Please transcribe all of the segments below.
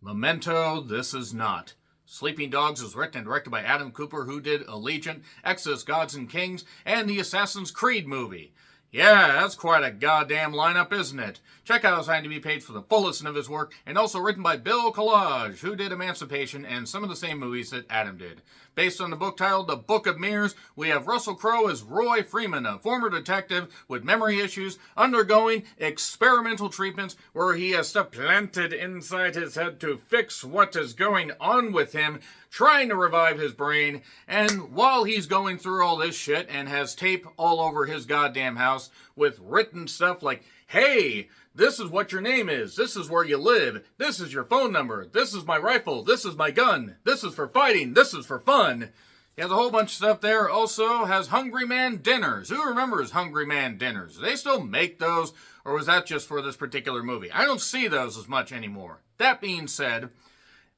Memento, this is not. Sleeping Dogs was written and directed by Adam Cooper, who did Allegiant, Exodus, Gods and Kings, and the Assassin's Creed movie. Yeah, that's quite a goddamn lineup, isn't it? Check out his IMDb page for the full list of his work, and also written by Bill Collage, who did Emancipation and some of the same movies that Adam did. Based on the book titled The Book of Mirrors, we have Russell Crowe as Roy Freeman, a former detective with memory issues, undergoing experimental treatments where he has stuff planted inside his head to fix what is going on with him, trying to revive his brain. And while he's going through all this shit and has tape all over his goddamn house with written stuff like, hey, this is what your name is. This is where you live. This is your phone number. This is my rifle. This is my gun. This is for fighting. This is for fun. He has a whole bunch of stuff there. Also has Hungry Man Dinners. Who remembers Hungry Man Dinners? Do they still make those? Or was that just for this particular movie? I don't see those as much anymore. That being said,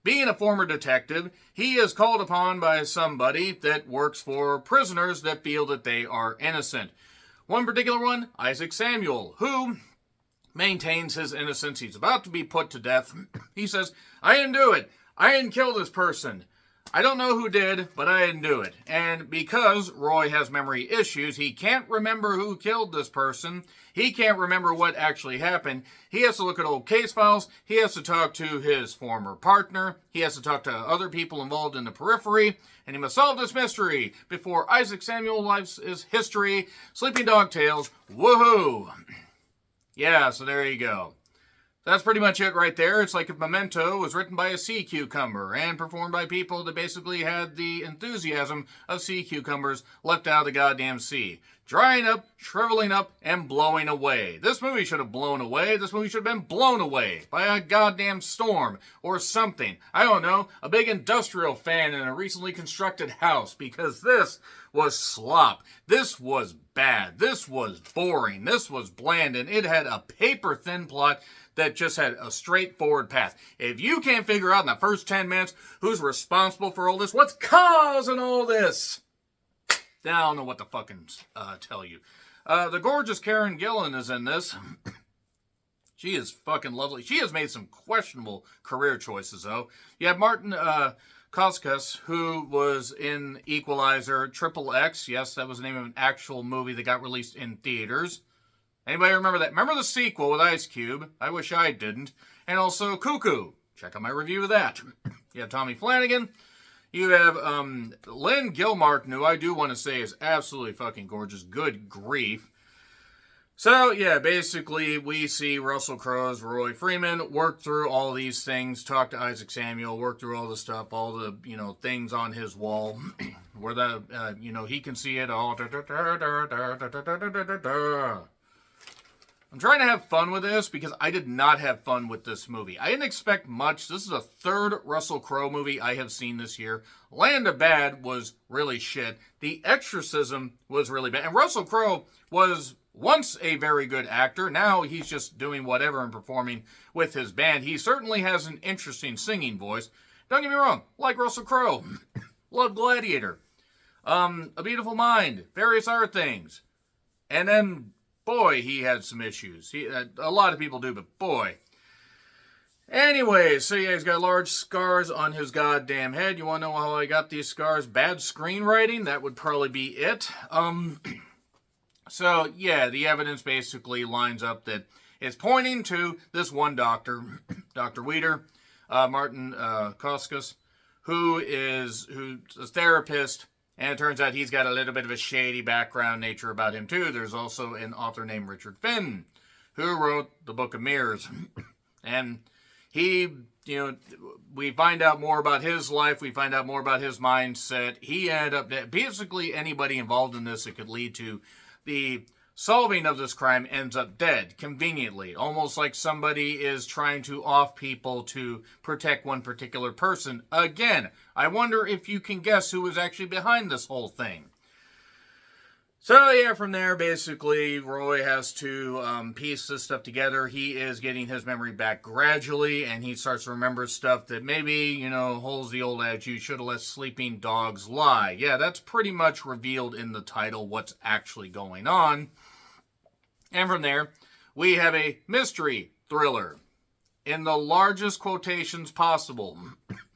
being a former detective, he is called upon by somebody that works for prisoners that feel that they are innocent. One particular one, Isaac Samuel, who maintains his innocence. He's about to be put to death. He says, I didn't do it. I didn't kill this person. I don't know who did, but I didn't do it. And because Roy has memory issues, he can't remember who killed this person. He can't remember what actually happened. He has to look at old case files. He has to talk to his former partner. He has to talk to other people involved in the periphery. And he must solve this mystery before Isaac Samuel Life's history. Sleeping Dog Tales. Woohoo! Yeah, so there you go. That's pretty much it right there. It's like if Memento was written by a sea cucumber and performed by people that basically had the enthusiasm of sea cucumbers left out of the goddamn sea. Drying up, shriveling up, and blowing away. This movie should have blown away. This movie should have been blown away by a goddamn storm or something. I don't know, a big industrial fan in a recently constructed house, because this was slop. This was bad. This was boring. This was bland, and it had a paper-thin plot that just had a straightforward path. If you can't figure out in the first 10 minutes who's responsible for all this, what's causing all this, then I don't know what to fucking tell you. The gorgeous Karen Gillan is in this. She is fucking lovely. She has made some questionable career choices, though. You have Martin Koskas, who was in Equalizer, Triple X. Yes, that was the name of an actual movie that got released in theaters. Anybody remember that? Remember the sequel with Ice Cube? I wish I didn't. And also Cuckoo. Check out my review of that. You have Tommy Flanagan. You have Lynn Gilmartin, who I do want to say is absolutely fucking gorgeous. Good grief. So, yeah, basically, we see Russell Crowe's Roy Freeman work through all these things, talk to Isaac Samuel, work through all the stuff, all the, things on his wall, where he can see it all. I'm trying to have fun with this because I did not have fun with this movie. I didn't expect much. This is the third Russell Crowe movie I have seen this year. Land of Bad was really shit. The Exorcism was really bad. And Russell Crowe was once a very good actor. Now he's just doing whatever and performing with his band. He certainly has an interesting singing voice. Don't get me wrong. Like Russell Crowe. Love Gladiator. A Beautiful Mind. Various other things. And then, boy, he had some issues. A lot of people do, but boy. Anyway, so yeah, he's got large scars on his goddamn head. You want to know how I got these scars? Bad screenwriting? That would probably be it. So, yeah, the evidence basically lines up that it's pointing to this one doctor, Dr. Weeder, Martin Koskas, who's a therapist, and it turns out he's got a little bit of a shady background nature about him, too. There's also an author named Richard Finn, who wrote The Book of Mirrors. And he, we find out more about his life. We find out more about his mindset. He ended up, basically anybody involved in this that could lead to the solving of this crime ends up dead, conveniently. Almost like somebody is trying to off people to protect one particular person. Again, I wonder if you can guess who was actually behind this whole thing. So, yeah, from there, basically, Roy has to piece this stuff together. He is getting his memory back gradually, and he starts to remember stuff that maybe, holds the old adage, you should have let sleeping dogs lie. Yeah, that's pretty much revealed in the title what's actually going on. And from there, we have a mystery thriller. in the largest quotations possible.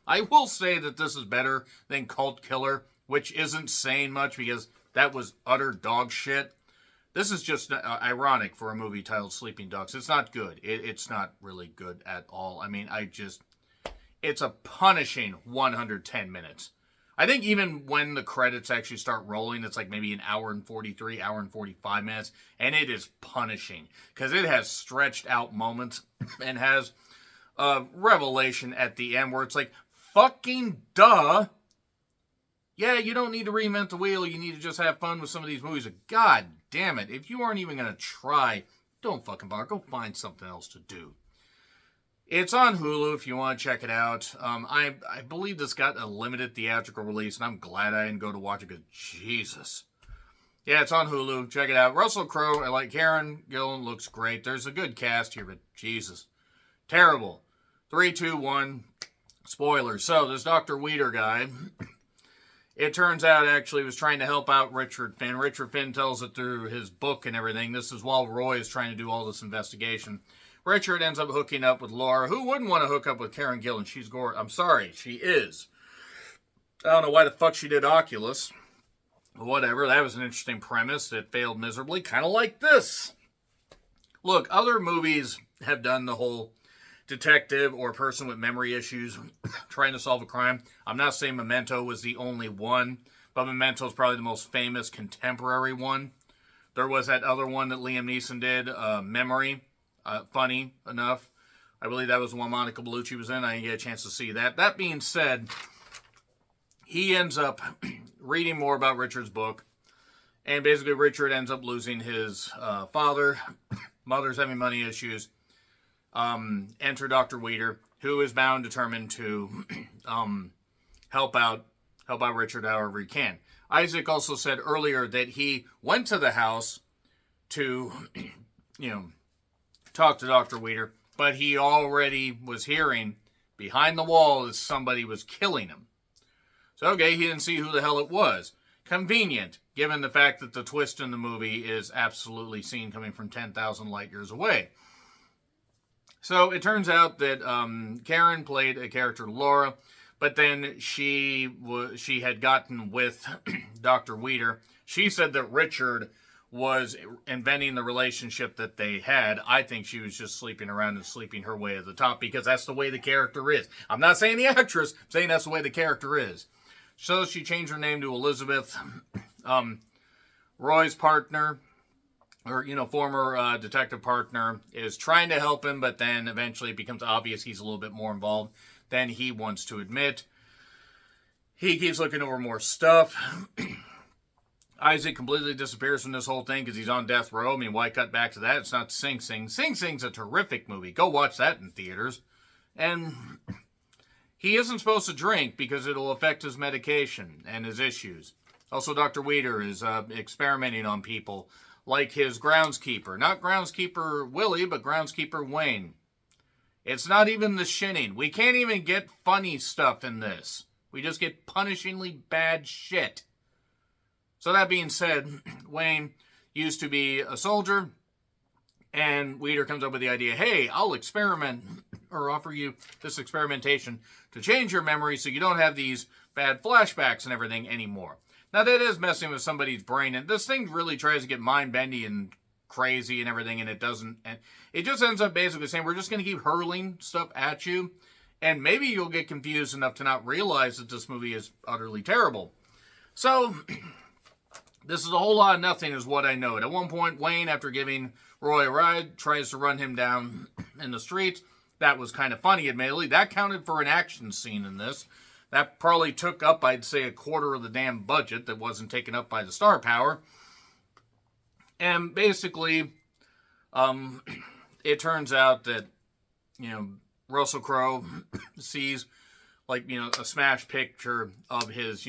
I will say that this is better than Cult Killer, which isn't saying much because that was utter dog shit. This is just ironic for a movie titled Sleeping Dogs. It's not good. It's not really good at all. I mean, it's a punishing 110 minutes. I think even when the credits actually start rolling, it's like maybe an hour and 43, hour and 45 minutes. And it is punishing because it has stretched out moments and has a revelation at the end where it's like, fucking duh. Yeah, you don't need to reinvent the wheel. You need to just have fun with some of these movies. But God damn it. If you aren't even going to try, don't fucking bother. Go find something else to do. It's on Hulu if you want to check it out. I believe this got a limited theatrical release, and I'm glad I didn't go to watch it because, Jesus. Yeah, it's on Hulu. Check it out. Russell Crowe, I like Karen Gillan, looks great. There's a good cast here, but Jesus. Terrible. 3, 2, 1. Spoilers. So, this Dr. Weeder guy, it turns out actually was trying to help out Richard Finn. Richard Finn tells it through his book and everything. This is while Roy is trying to do all this investigation. Richard ends up hooking up with Laura. Who wouldn't want to hook up with Karen Gillan? She's gorgeous. I'm sorry, she is. I don't know why the fuck she did Oculus. Whatever, that was an interesting premise. It failed miserably, kind of like this. Look, other movies have done the whole detective or person with memory issues trying to solve a crime. I'm not saying Memento was the only one, but Memento is probably the most famous contemporary one. There was that other one that Liam Neeson did, Memory. Funny enough. I believe that was the one Monica Bellucci was in. I didn't get a chance to see that. That being said, he ends up reading more about Richard's book. And basically Richard ends up losing his father. Mother's having money issues. Enter Dr. Weeder, who is bound, determined to help out Richard however he can. Isaac also said earlier that he went to the house to, talk to Dr. Weeder, but he already was hearing behind the wall that somebody was killing him. So, okay, he didn't see who the hell it was. Convenient, given the fact that the twist in the movie is absolutely seen coming from 10,000 light years away. So, it turns out that Karen played a character, Laura, but then she had gotten with Dr. Weeder. She said that Richard was inventing the relationship that they had. I think she was just sleeping around and sleeping her way to the top because that's the way the character is. I'm not saying the actress, I'm saying that's the way the character is. So she changed her name to Elizabeth. Roy's partner, or former detective partner, is trying to help him, but then eventually it becomes obvious he's a little bit more involved than he wants to admit. He keeps looking over more stuff. Isaac completely disappears from this whole thing because he's on death row. I mean, why cut back to that? It's not Sing Sing. Sing Sing's a terrific movie. Go watch that in theaters. And he isn't supposed to drink because it'll affect his medication and his issues. Also, Dr. Weeder is experimenting on people like his groundskeeper. Not groundskeeper Willie, but groundskeeper Wayne. It's not even the shinning. We can't even get funny stuff in this. We just get punishingly bad shit. So that being said, Wayne used to be a soldier, and Weeder comes up with the idea, hey, I'll experiment, or offer you this experimentation to change your memory so you don't have these bad flashbacks and everything anymore. Now, that is messing with somebody's brain, and this thing really tries to get mind-bendy and crazy and everything, and it doesn't. And it just ends up basically saying, we're just going to keep hurling stuff at you, and maybe you'll get confused enough to not realize that this movie is utterly terrible. So this is a whole lot of nothing is what I know. At one point, Wayne, after giving Roy a ride, tries to run him down in the streets. That was kind of funny, admittedly. That counted for an action scene in this. That probably took up, I'd say, a quarter of the damn budget that wasn't taken up by the star power. And basically, it turns out that, Russell Crowe sees, a smash picture of his,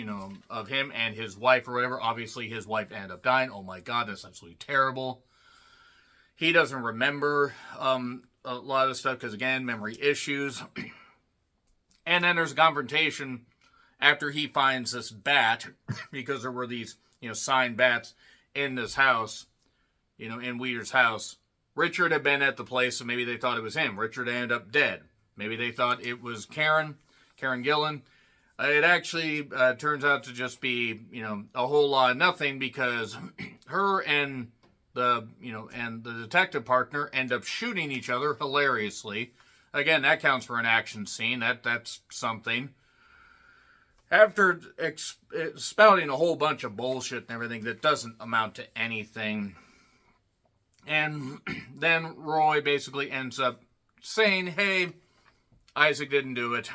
of him and his wife or whatever. Obviously, his wife ended up dying. Oh my God, that's absolutely terrible. He doesn't remember a lot of stuff because, again, memory issues. And then there's a confrontation after he finds this bat, because there were these, signed bats in this house, in Weeder's house. Richard had been at the place, and maybe they thought it was him. Richard ended up dead. Maybe they thought it was Karen Gillan. It actually turns out to just be, a whole lot of nothing, because her and the detective partner end up shooting each other hilariously. Again, that counts for an action scene. That's something. After spouting a whole bunch of bullshit and everything that doesn't amount to anything, and then Roy basically ends up saying, hey, Isaac didn't do it.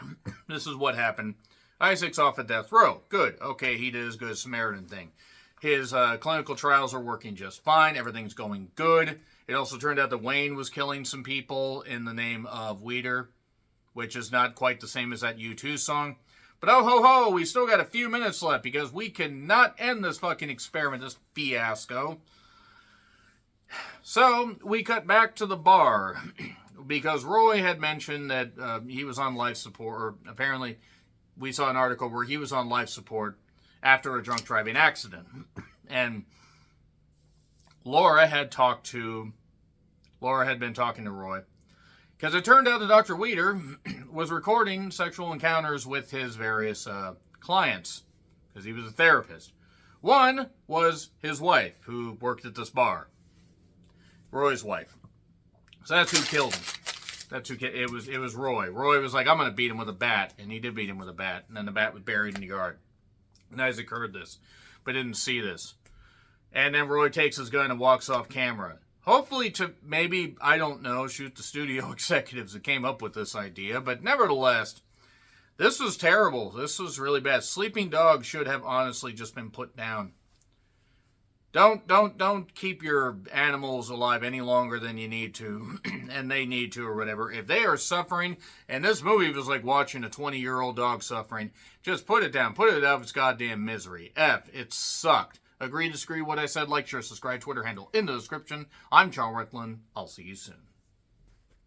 This is what happened. Isaac's off at death row. Good. Okay, he did his good Samaritan thing. His clinical trials are working just fine. Everything's going good. It also turned out that Wayne was killing some people in the name of Weeder, which is not quite the same as that U2 song. But oh ho ho, we still got a few minutes left, because we cannot end this fucking experiment, this fiasco. So we cut back to the bar, because Roy had mentioned that he was on life support, or apparently we saw an article where he was on life support after a drunk driving accident. And Laura had been talking to Roy, because it turned out that Dr. Weeder was recording sexual encounters with his various clients, because he was a therapist. One was his wife, who worked at this bar. Roy's wife. So that's who killed him. It was Roy. Roy was like, I'm going to beat him with a bat. And he did beat him with a bat. And then the bat was buried in the yard. And Isaac heard this, but didn't see this. And then Roy takes his gun and walks off camera. Hopefully to maybe, I don't know, shoot the studio executives that came up with this idea. But nevertheless, this was terrible. This was really bad. Sleeping dogs should have honestly just been put down. Don't keep your animals alive any longer than you need to, and they need to, or whatever. If they are suffering, and this movie was like watching a 20-year-old dog suffering, just put it down. Put it out of its goddamn misery. It sucked. Agree, disagree what I said, like, share, subscribe, Twitter handle in the description. I'm Charles Ricklin. I'll see you soon.